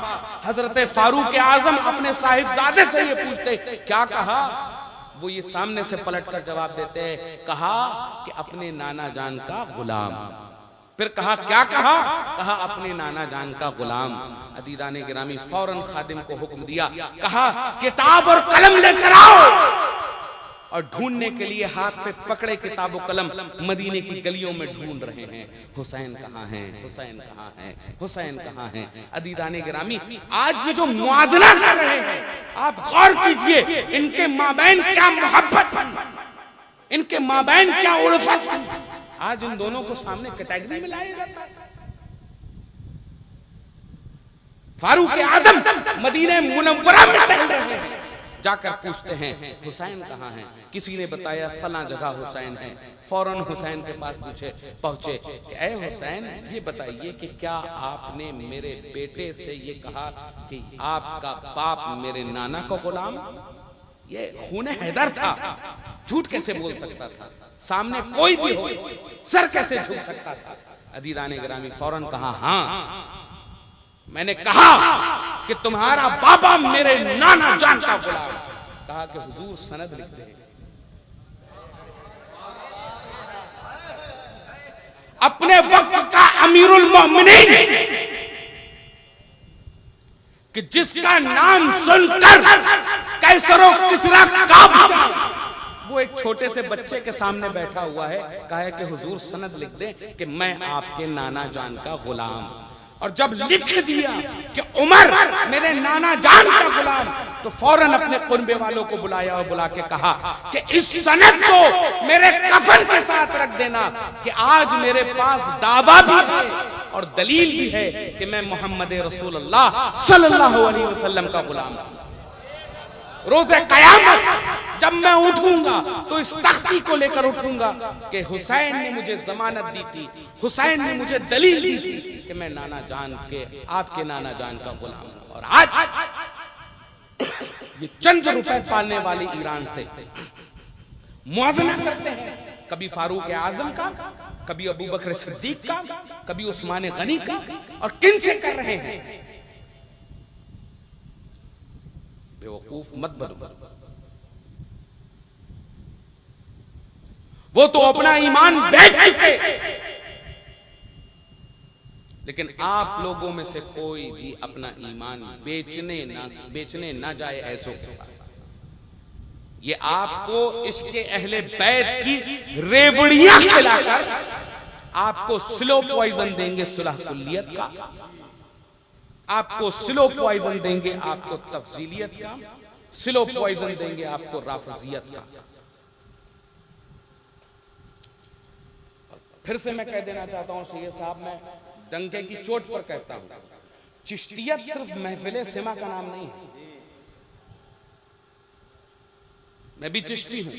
हजरत फारूक आजम अपने साहिबजादे से ये पूछते क्या कहा, वो ये सामने से पलटकर जवाब देते हैं, कहा कि अपने नाना जान का गुलाम। फिर कहा क्या कहा? कहा अपने नाना जान का गुलाम। अज़ीज़ाने गिरामी, फौरन खादिम को हुक्म दिया, कहा किताब और कलम लेकर आओ। और ढूंढने के लिए हाथ पे पकड़े किताब और कलम मदीने की गलियों में ढूंढ रहे हैं, हुसैन कहाँ हैं, हुसैन कहाँ हैं, हुसैन कहाँ हैं। अज़ीज़ाने गिरामी, आज भी जो मुआज़ना कर रहे हैं आप गौर कीजिए, इनके माबैन क्या मोहब्बत, इनके माबैन क्या उल्फत, आज इन दोनों को सामने कैटेगरी में लाया जाता है। फारूक आजम मदीने मुनव्वरा में टहल रहे हैं, जाकर पूछते हैं हुसैन कहाँ हैं? किसी ने बताया फला जगह हुसैन है। फौरन हुसैन के पास पहुंचे कि ऐ हुसैन, ये बताइए कि क्या आपने मेरे बेटे से ये कहा कि आपका बाप मेरे नाना का गुलाम? ये खून हैदर था, झूठ कैसे बोल सकता था? सामने कोई भी हो सर कैसे झुक सकता था? अज़ीज़ाने गिरामी, फौरन कहा हाँ, मैंने कहा कि तुम्हारा बाबा मेरे नाना जान का गुलाम। कहा कि हुजूर सनद लिख दे। अपने वक्त का अमीरुल मोमिनीन कि जिसका नाम सुनकर कैसरो किसरा कांप जाए, वो एक छोटे से बच्चे के सामने बैठा हुआ है। कहा है कि हुजूर सनद लिख दे कि मैं आपके नाना जान का गुलाम। और जब लिख दिया कि उमर मेरे नाना जान का गुलाम, तो फौरन अपने कुनबे वालों को बुलाया और बुला के कहा कि इस सनद को मेरे कफन के साथ रख देना कि आज मेरे पास दावा भी है और दलील भी है कि मैं मोहम्मद रसूलुल्लाह सल्लल्लाहु अलैहि वसल्लम का गुलाम हूं। रोज़े क़यामत जब मैं उठूंगा तो इस तख्ती को लेकर उठूंगा कि हुसैन ने मुझे जमानत दी थी, हुसैन ने मुझे दलील दी थी कि मैं नाना जान के, आपके नाना जान का गुलाम हूं। और आज ये चंद रुपए पालने वाले ईरान से मुआवजा करते हैं, कभी फारूक आजम का, कभी अबू बकर सिद्दीक का, कभी उस्मान गनी का, और किन से कर रहे हैं? बेवकूफ मत बनो। वो तो अपना ईमान बेच चुके, लेकिन आप लोगों में से कोई भी अपना ईमान बेचने ना जाए ऐसो। ये आपको इसके अहले बैत की रेवड़ियां खिलाकर आपको स्लो पॉइजन देंगे सुलह कुल्लियत का, आपको स्लो पॉइजन देंगे आपको तफजीलियत का, स्लो पॉइजन देंगे आपको राफजियत का। फिर से मैं कह देना चाहता हूं सैयद साहब, मैं डंके की चोट पर कहता हूं, चिश्तियत सिर्फ महफिल सिमा का नाम नहीं है। मैं भी चिश्ती हूं।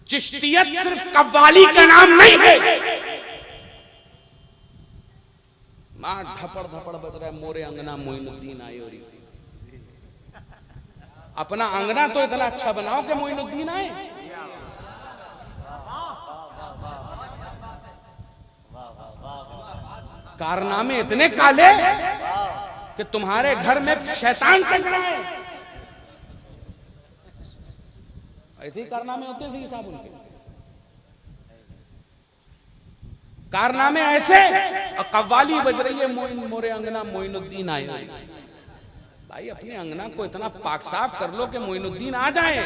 चिश्तियत सिर्फ कव्वाली का नाम नहीं है। मां धपड़ धपड़ बज रहा है, मोरे अंगना मोइनुद्दीन आए। और अपना अंगना तो इतना अच्छा बनाओ कि मोइनुद्दीन आए। कारनामे इतने काले कि तुम्हारे घर में शैतान टकराए। ऐसे ही कारनामे होते हैं साहब, उनके कारनामे ऐसे। और कव्वाली बज रही है, मोरे अंगना मोइनुद्दीन आए। भाई अपने अंगना को इतना पाक साफ कर लो कि मोइनुद्दीन आ जाए।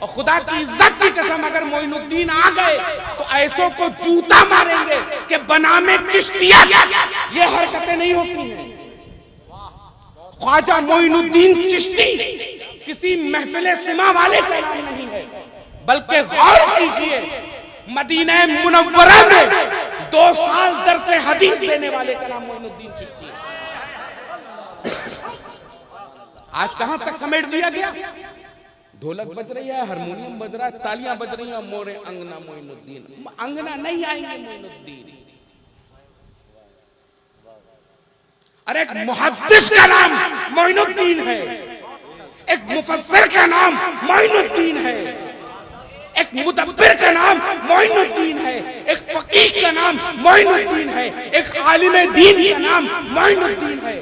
और खुदा की इज्जत की कसम, अगर मोइनुद्दीन आ गए तो ऐसों को जूता मारेंगे कि बनामे चिश्तिया। ये हरकतें नहीं होती हैं। ख्वाजा मोइनुद्दीन चिश्ती किसी महफिल सिमा वाले का नाम नहीं है, बल्कि गौर कीजिए, मदीना मुनव्वरा में 2 साल दर्स हदीस देने वाले का नाम मोइनुद्दीन चिश्ती है। आज कहां तक समेट दिया गया? ढोलक बज रही है, हारमोनियम बज रहा है, तालियां बज रही हैं, मोरे अंगना मोइनुद्दीन। अंगना नहीं आएंगे मोइनुद्दीन। अरे एक मुहद्दिस का नाम मोइनुद्दीन है, एक मुफस्सिर का नाम मोइनुद्दीन है, एक मुदब्बिर का नाम मोइनुद्दीन है, एक फकीह का नाम मोइनुद्दीन है, एक आलिम दीन का नाम मोइनुद्दीन है,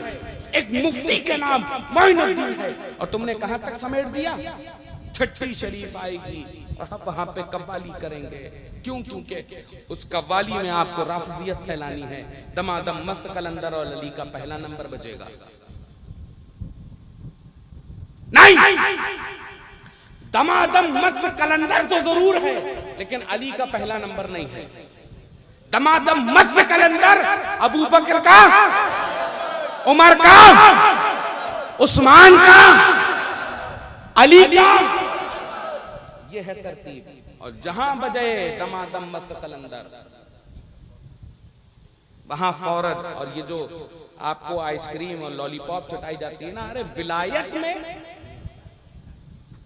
एक मुफ्ती का नाम मोइनुद्दीन है। और तुमने कहां तक समेट दिया? छठी शरीफ आएगी और वहां पे कव्वाली करेंगे। क्यों? क्योंकि उस कव्वाली में आपको राफजियत फैलानी है। दमादम मस्त कलंदर और अली का पहला नंबर बजेगा। नहीं, दमादम मस्त कलंदर तो जरूर है, लेकिन अली का पहला नंबर नहीं है। दमादम मस्त कलंदर अबू बकर का, उमर का, उस्मान का, अली का, यह है तरतीब। और जहां बजे दमादम मस्त कलंदर, वहां फौरन। और ये जो आपको आइसक्रीम और लॉलीपॉप चटाई जाती है ना, अरे विलायत में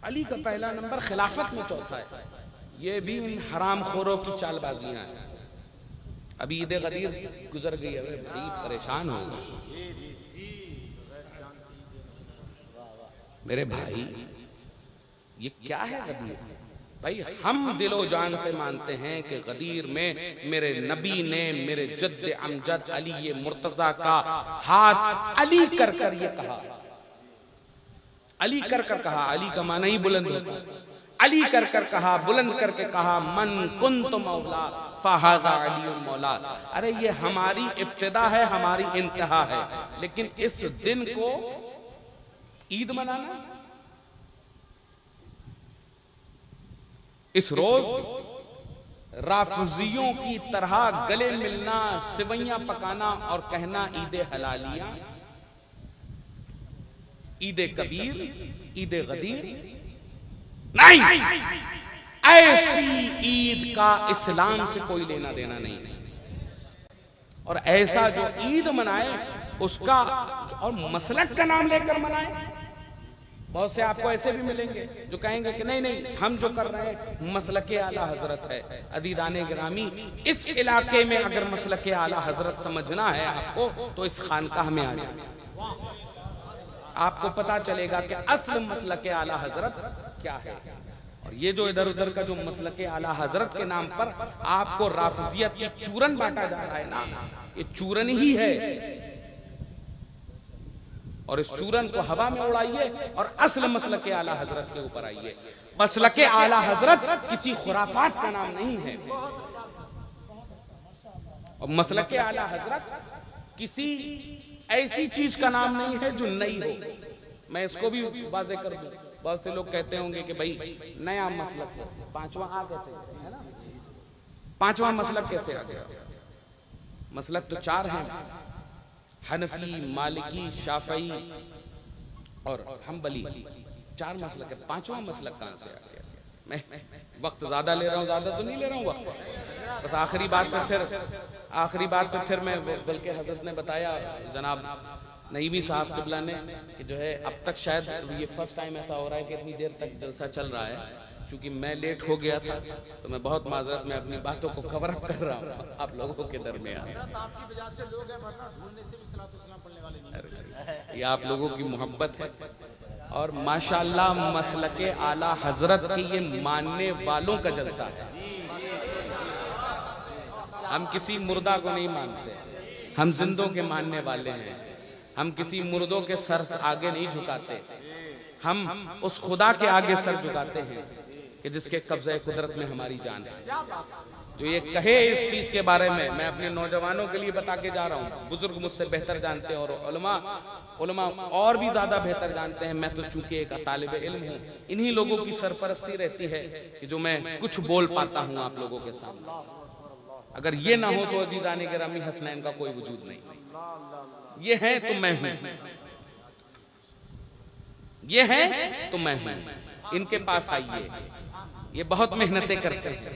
अली का पहला नंबर, खिलाफत में चौथा है। ये भी इन हरामखोरों की चालबाजियां हैं। अभी ईद गदीर गुजर गई, अरे भाई परेशान हो गए मेरे भाई। ये क्या है गदीर? भाई हम दिलो जान से मानते हैं कि गदीर में मेरे नबी ने मेरे जद्द अमजद अली मुर्तजा का हाथ अली कर कर ये कहा। अली कर कर कहा, अली का माना ही बुलंद होता। अली कर कर कहा, बुलंद करके कहा, मन कुंतु मौला फहाजा अली मौला। अरे ये हमारी इब्तिदा है, हमारी इंतहा है। लेकिन इस दिन को ईद मनाना, इस रोज राफजियों की तरह गले मिलना, सिवैयां पकाना और कहना ईद हलालियां, ईद कबीर, ईद गदीर नहीं। ऐसी ईद का इस्लाम से कोई लेना देना नहीं। और ऐसा जो ईद मनाए उसका और मसलक का नाम लेकर मनाए। बहुत से आपको ऐसे भी मिलेंगे जो कहेंगे कि नहीं नहीं, हम जो कर रहे हैं मसलके आला हजरत है। अदीदाने गिरामी, इस इलाके में अगर मसलके आला हजरत समझना है आपको तो इस खानकाह में आ जाए, आपको पता चलेगा कि असल मसलके आला हजरत क्या है। और ये जो इधर उधर का जो मसलके आला हजरत के नाम पर आपको राफजियत की चूरन बांटा जा रहा है ना, ये चूरन ही है। और इस चूरन को हवा में उड़ाइए और असल मसलके आला हजरत के ऊपर आइए। मसलके आला हजरत किसी खुराफात का नाम नहीं है, और मसलके आला हजरत किसी ऐसी चीज का नाम नहीं है जो नई हो। मैं इसको भी वाज़ेह कर दूं, बहुत से लोग कहते होंगे कि भाई नया मसलक पांचवा आ कैसे, है ना, पांचवा मसलक कैसे आ गया? मसलक तो चार हैं, हनफी, मालिकी, शाफई और हम्बली, चार मसलक है। पांचवा मसलक कहां से आ गया? मैं वक्त ज्यादा ले रहा हूं, ज्यादा तो नहीं ले रहा हूं वक्त, बस आखिरी बात पे फिर मैं, बल्कि हजरत ने बताया, जनाब नईमी साहब किबला ने, कि जो है अब तक शायद ये फर्स्ट टाइम ऐसा हो रहा है कि इतनी देर तक जलसा चल रहा है। क्योंकि मैं लेट हो गया था तो मैं बहुत माजरत में अपनी बातों को कवर अप कर रहा हूँ आप लोगों के दरमियान। ये आप लोगों की मोहब्बत है। और माशाल्लाह मसलके आला हजरत के ये मानने वालों का जलसा है। हम किसी मुर्दा को नहीं मानते, हम जिंदों के मानने वाले हैं। हम किसी मुर्दों के सर आगे नहीं झुकाते, हम उस खुदा के आगे सर झुकाते हैं कि जिसके कब्जे कुदरत में हमारी जान है। जो ये कहे इस चीज के बारे में, मैं अपने नौजवानों के लिए बता के जा रहा हूँ। बुजुर्ग मुझसे बेहतर जानते हैं और उलमा और भी ज्यादा बेहतर जानते हैं। मैं तो चूंकि एक तालिब इल्म हूँ, इन्हीं लोगों की सरपरस्ती रहती है कि जो मैं कुछ बोल पाता हूँ आप लोगों के सामने। अगर ये ना हो तो अजीजाने गिरामी हसनैन का कोई वजूद नहीं। ये है तो मैं हूं, ये है तो मैं हूं। इनके पास आइए, ये बहुत मेहनतें करते हैं,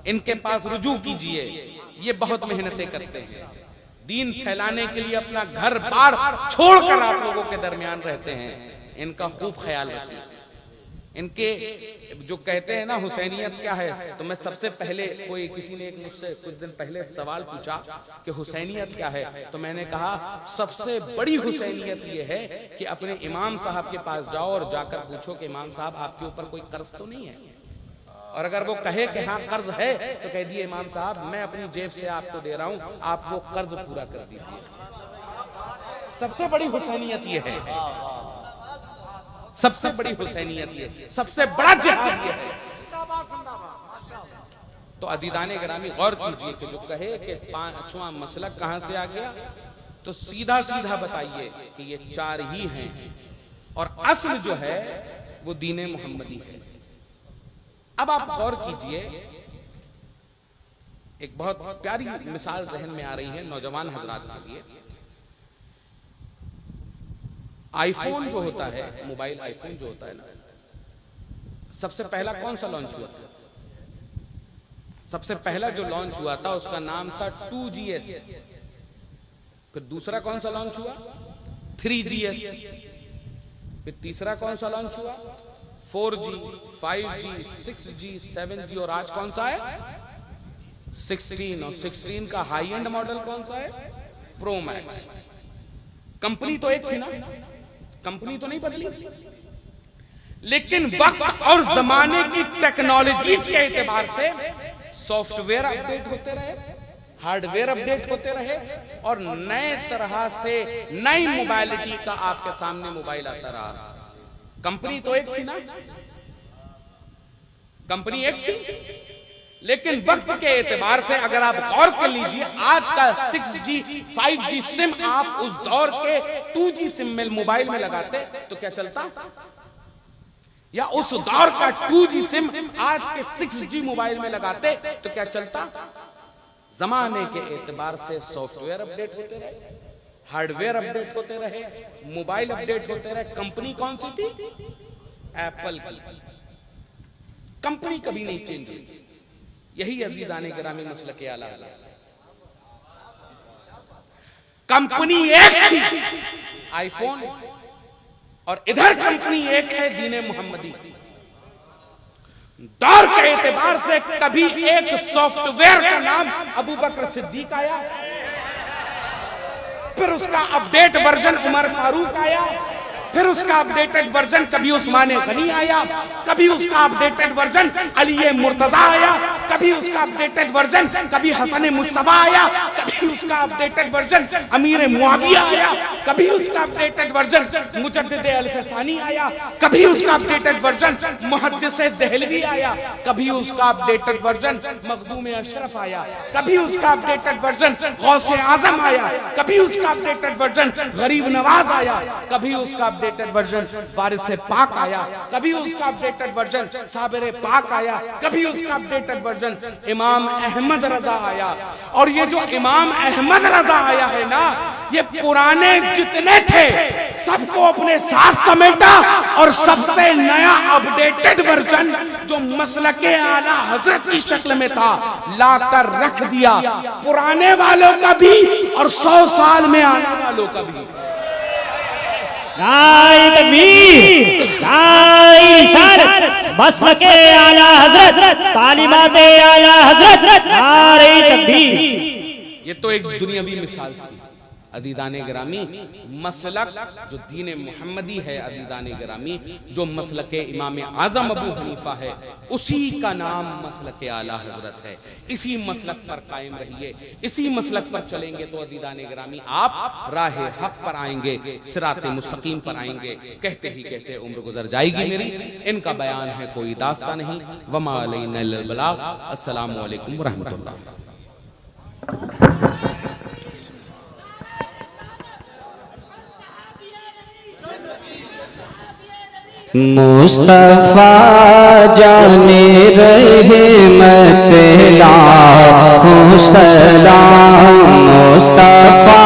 इनके पास रुजू कीजिए, ये बहुत मेहनतें करते हैं। दीन फैलाने के लिए अपना घर बार छोड़कर आप लोगों के दरमियान रहते हैं। इनका खूब ख्याल रखिए। इनके जो कहते हैं ना हुसैनियत क्या है, तो मैं सबसे पहले, किसी ने मुझसे कुछ दिन पहले सवाल पूछा कि हुसैनियत क्या है, तो मैंने कहा सबसे बड़ी हुसैनियत ये है कि अपने इमाम साहब के पास जाओ और जाकर पूछो कि इमाम साहब आपके ऊपर कोई कर्ज तो नहीं है। और अगर वो कहे कि हाँ कर्ज है, तो कह दिए इमाम साहब मैं अपनी जेब से आपको दे रहा हूं, आप वो कर्ज पूरा कर दीजिए। सबसे बड़ी हुसैनियत ये है, सबसे बड़ी हुसैनियत ये, सबसे बड़ा जिहाद ये है। तो अदीदाने गिरामी गौर कीजिए कि जो कहे कि पांचवा मसलक कहां से आ गया, तो सीधा सीधा बताइए कि ये चार ही हैं और असल जो है वो दीने मोहम्मदी है। अब आप गौर कीजिए, एक बहुत प्यारी मिसाल जहन में आ रही है नौजवान हजरात के लिए। आईफोन जो होता है, मोबाइल आईफोन जो होता है ना, सबसे पहला कौन सा लॉन्च हुआ था? सबसे पहला जो लॉन्च हुआ था उसका नाम था 2GS। फिर दूसरा कौन सा लॉन्च हुआ? 3GS। फिर तीसरा कौन सा लॉन्च हुआ? 4G, 5G, 6G, 7G, और आज कौन सा है? 16। और 16 का हाई एंड मॉडल कौन सा है? Pro max. कंपनी तो एक थी ना, कंपनी तो नहीं बदली, लेकिन वक्त और जमाने की टेक्नोलॉजीज के एतबार से सॉफ्टवेयर अपडेट होते रहे, हार्डवेयर अपडेट होते रहे, और नए तरह से नई मोबाइलिटी का आपके सामने मोबाइल आता रहा। कंपनी तो एक थी ना, कंपनी एक थी, लेकिन वक्त के एतबार से अगर आप गौर कर लीजिए, आज का 6G, 5G सिम आप उस दौर के 2G सिम में मोबाइल में लगाते तो क्या चलता? या उस दौर का 2G सिम आज के 6G मोबाइल में लगाते तो क्या चलता? जमाने के एतबार से सॉफ्टवेयर अपडेट होते रहे, हार्डवेयर अपडेट होते रहे, मोबाइल अपडेट होते रहे। कंपनी कौन सी थी? एप्पल की। कंपनी कभी नहीं चेंज हुई। यही अजीजाने गिरामी मसलक आला हज़रत। कंपनी एक थी आईफोन, और इधर कंपनी एक है दीन मोहम्मदी। दौर के एतबार से कभी एक सॉफ्टवेयर का नाम अबू बकर सिद्दीक आया, फिर उसका अपडेट वर्जन उमर फारूक आया, फिर उसका अपडेटेड वर्जन कभी उस्मान गनी आया, कभी उसका अपडेटेड वर्जन अली मुर्तजा आया, कभी उसका अपडेटेड वर्जन कभी हसन मुस्तफा आया, कभी उसका अपडेटेड वर्जन अमीर मुआविया आया, कभी उसका अपडेटेड वर्जन मुजद्दिद अल-फसानी आया, कभी उसका अपडेटेड वर्जन मुहद्दिस दहलवी आया, कभी उसका अपडेटेड वर्जन मखदूम अशरफ आया, कभी उसका अपडेटेड वर्जन गौसे आजम आया, कभी उसका अपडेटेड वर्जन गरीब नवाज आया, कभी उसका अपडेटेड वर्जन वारिस पाक आया, कभी उसका अपडेटेड वर्जन साबिर पाक आया, कभी उसका अपडेटेड वर्जन इमाम अहमद रजा आया। और ये जो इमाम अहमद रजा आया है ना, ये पुराने जितने थे सबको अपने साथ समेटा, और सबसे नया अपडेटेड वर्जन जो मसलके आला हजरत की शक्ल में था लाकर रख दिया, पुराने वालों का भी और 100 साल में आने वालों का भी। मसलके आला हजरत, तालीमाते आला हजरत, नारे तकबीर। ये तो एक दुनियावी मिसाल थी। अदीदाने गिरामी, मसलक जो दीन मोहम्मदी है, अदीदाने गिरामी जो मसलके इमाम आजम अबू हनीफा है, उसी का नाम मसलके आला हजरत है। इसी मसलक पर कायम रहिए, इसी मसलक पर चलेंगे तो अदीदाने गिरामी आप राह हक पर आएंगे, सिराते मुस्तकीम पर आएंगे। कहते ही कहते उम्र गुजर जाएगी मेरी। इनका बयान है कोई दास्ता नहीं। वमा अलैना इल्लल बलाग। अस्सलामु अलैकुम व रहमतुल्लाह। मुस्तफा जाने रहमत लाखों सलाम, मुस्तफा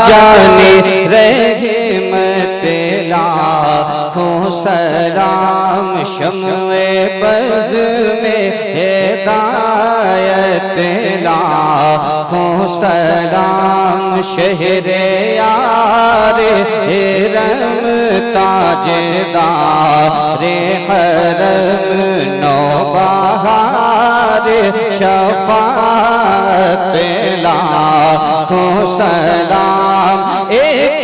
जाने रहमत लाखों सलाम, शम्ए बज़ में हिदायत लाखों सलाम, शहरे यारे रम ताजदारे हरम नौबहार शफाअत लाखों सलाम, एक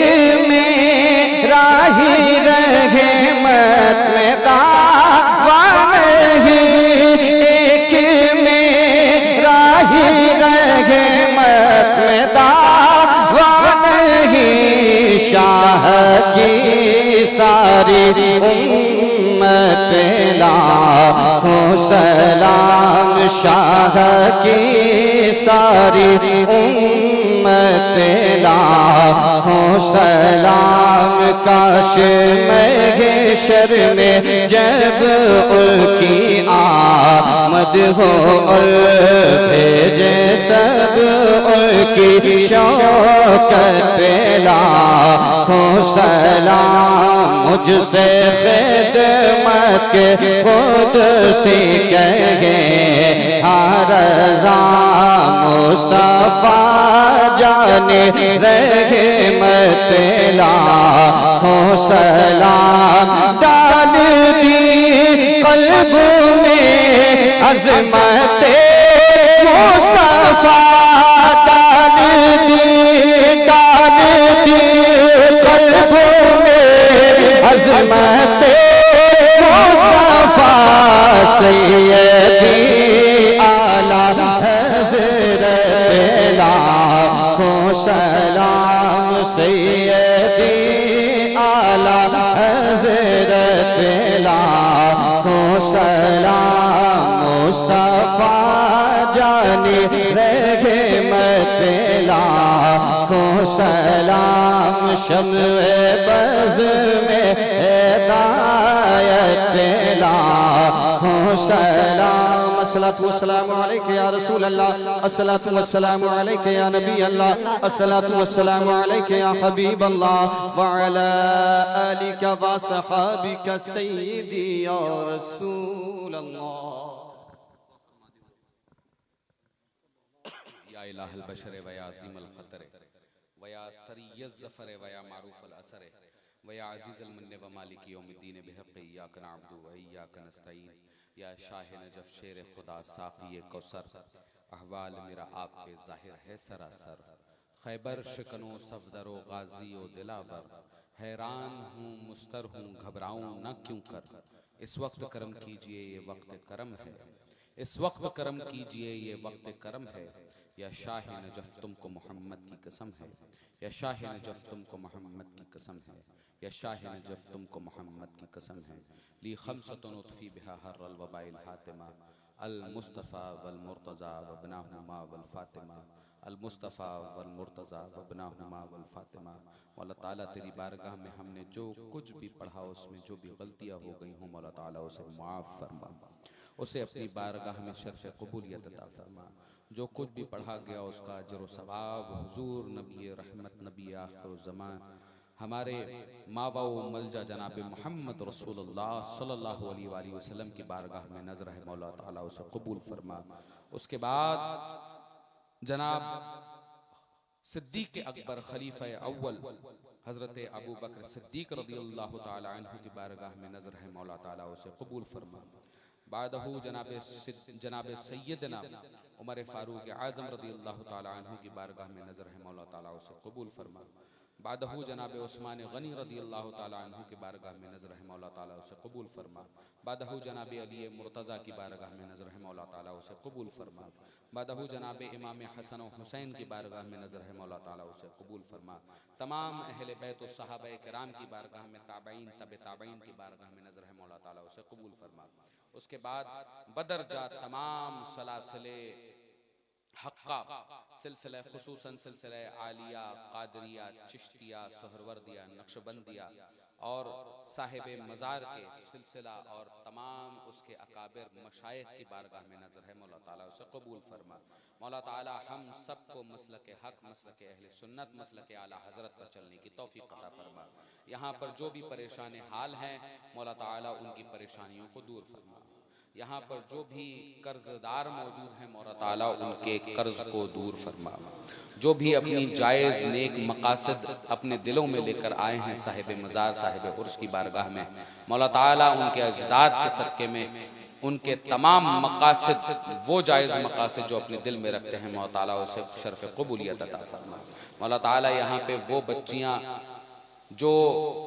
मेरा ही रहमत में दावा नहीं, एक मेरा ही रहमत में दावा नहीं, शाह की सारी उम्मत लाखों सलाम, शाह की सारी उम्मत लाखों सलाम, काश महशर में जब उनकी आमद हो और भेजे सब उनकी शौकत लाखों सलाम, मुझसे खिदमत खुद से कहे रज़ा, मुस्तफा जाने रहमत लाखों सलाम, डाल दी क़ल्बों में अज़मत मुस्तफा, डाल दी क़ल्बों में अज़मत मुस्तफा, सैयदी आला हज़रत लाखों सलाम, सैयदी आला हज़रत लाखों सलाम, मुस्तफा जाने रहमत लाखों सलाम शम्ए बज़ में हिदायत लाखों सलाम। अस्सलातु वस्सलामु अलैका या रसूल अल्लाह, अस्सलातु वस्सलामु अलैका या नबी अल्लाह, अस्सलातु वस्सलामु अलैका या हबीब अल्लाह व अला आलिका व सहाबिका सय्यदी या रसूल अल्लाह। या इलाहल बशर व या अज़ीमल ख़तर व या सरीयज़ ज़फ़र व या मारूफ़ल असर व या अज़ीज़ल मुन्न व मालिकी यौमिद्दीन बिहक़्क़ि इय्याका नअब्दु व इय्याका नस्तईन। या शाह नजफ़ शेर खुदा साक़ी कौसर, अहवाल मेरा आप पे ज़ाहिर है सरासर। खैबर शिकनो सफदरो गाजी ओ दिलावर, हैरान हूँ मुस्तर हूँ घबराऊँ न क्यों कर। इस वक्त करम कीजिए ये वक्त करम है, इस वक्त करम कीजिए ये वक्त करम है। या शाह नजफ़ तुमको मोहम्मद की कसम है, या शाह नजफ़ तुमको मोहम्मद की कसम है, या शाह नजफ़ तुमको मोहम्मद की कसम है। ली खमसतुन उतफ़ी बिहा हर्रल वबाइल हातिमा, अल मुस्तफ़ा वल मुर्तज़ा वबनाहुमा वल फातिमा, अल मुस्तफ़ा वल मुर्तज़ा वबनाहुमा वल फातिमा। मौला ताला तेरी बारगाह में हमने जो कुछ भी पढ़ा उसमें जो भी गलतियाँ हो गई हों मौला ताला उसे माफ़ फरमा, उसे अपनी बारगाह में शर्फ़ क़बूलियत अता फरमा। जो कुछ भी पढ़ा गया उसका अजर व सवाब हुजूर नबी रहमत नबी आखिर ज़मान हमारे मावा व मलजा जनाब मोहम्मद रसूलुल्लाह सल्लल्लाहु अलैहि वसल्लम की बारगाह में नजर है मौला ताला उसे कबूल फरमा। उसके बाद जनाब सिद्दीक़ अकबर खलीफा अव्वल हजरत अबू बकर सिद्दीक़ रज़ियल्लाहु ताला अन्हु की बारगाह में नजर है मौला ताला उसे कबूल फरमा। बादहू जनाब सैयदना उमर फारूक आज़म रज़ियल्लाहु ताला अन्हु की बारगाह में नजर है मौला ताला उसे कबूल फरमा। बादहू जनाब उस्मान गनी रज़ियल्लाहु ताला अन्हु की बारगाह में नजर है मौला ताला उसे कबूल फरमा। बादहू जनाब अली मुर्तज़ा की बारगाह में नजर है मौला ताला उसे कबूल फरमा। बादहू जनाब इमाम हसन और हुसैन की बारगाह में नजर है मौला ताला उसे कबूल फरमा। तमाम अहले बैत और सहाबा किराम की बारगाह में ताबईन तबे ताबईन की बारगाह में नजर है मौला ताला उसे कबूल फरमा। उसके बाद बदर जा तमाम सलासिले हक्का सिलसिला खुसूसन सिलसिला आलिया कादरिया चिश्तिया सोहरवर्दिया नक्शबंदिया और साहिब मज़ार के सिलसिला और तमाम उसके अकाबिर मशाइख की बारगाह में नजर है मौला ताला उसे कबूल फरमा। मौला ताला हम सबको मसलक हक मसलक अहले सुन्नत मसलक आला हजरत पर चलने की तौफीक अता फरमा। यहाँ पर जो भी परेशान हाल हैं मौला ताला उनकी परेशानियों को दूर फरमा। यहाँ पर जो भी कर्जदार मौजूद हैं मौला ताला उनके कर्ज को दूर फरमा। जो भी अपनी जायज़ नेक मकासद अपने दिलों में लेकर आए हैं साहिब मज़ार साहिब उर्स की बारगाह में मौला ताला उनके अजदाद के सदक़े में उनके तमाम मकासद वो जायज़ मकासद जो अपने दिल में रखते हैं मौला ताला उसे शर्फ़ क़बूलियत अता फरमा। मौला ताला यहाँ पे वो बच्चियाँ जो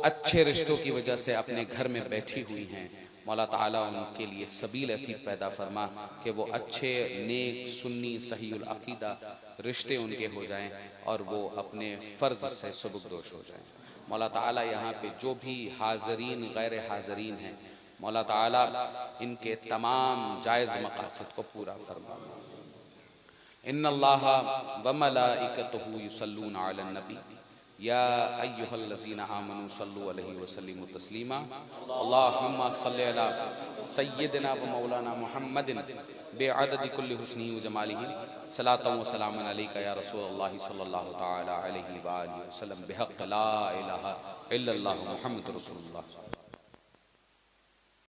अच्छे रिश्तों की वजह से अपने घर में बैठी हुई हैं मौला ताला उनके लिए सबील ऐसी पैदा फरमा कि वो अच्छे नेक सुन्नी सहीउल अकीदा रिश्ते उनके हो जाएं और वो अपने फ़र्ज से सुबुकदोश हो जाएं। मौला ताला यहाँ पे जो भी हाज़रीन गैर हाज़रीन हैं मौला ताला इनके तमाम जायज़ मकासद को पूरा फरमा। इन्नल्लाहा व मलाइकतुहु युसल्लूना अलन नबी या अय्युहल्लज़ीना आमनू सल्लु अलैहि वसल्लिमु तस्लीमा। अल्लाहुम्मा सल्लि अला सय्यिदिना व मौलाना मुहम्मदिन बिअददि कुल्लि हुस्निही व जमालिही सलातन व सलामन अलैका या रसूलल्लाह सल्लल्लाहु तआला अलैहि व आलिहि वसल्लम बिहक़्क़ि ला इलाहा इल्लल्लाहु मुहम्मदुर रसूलुल्लाह।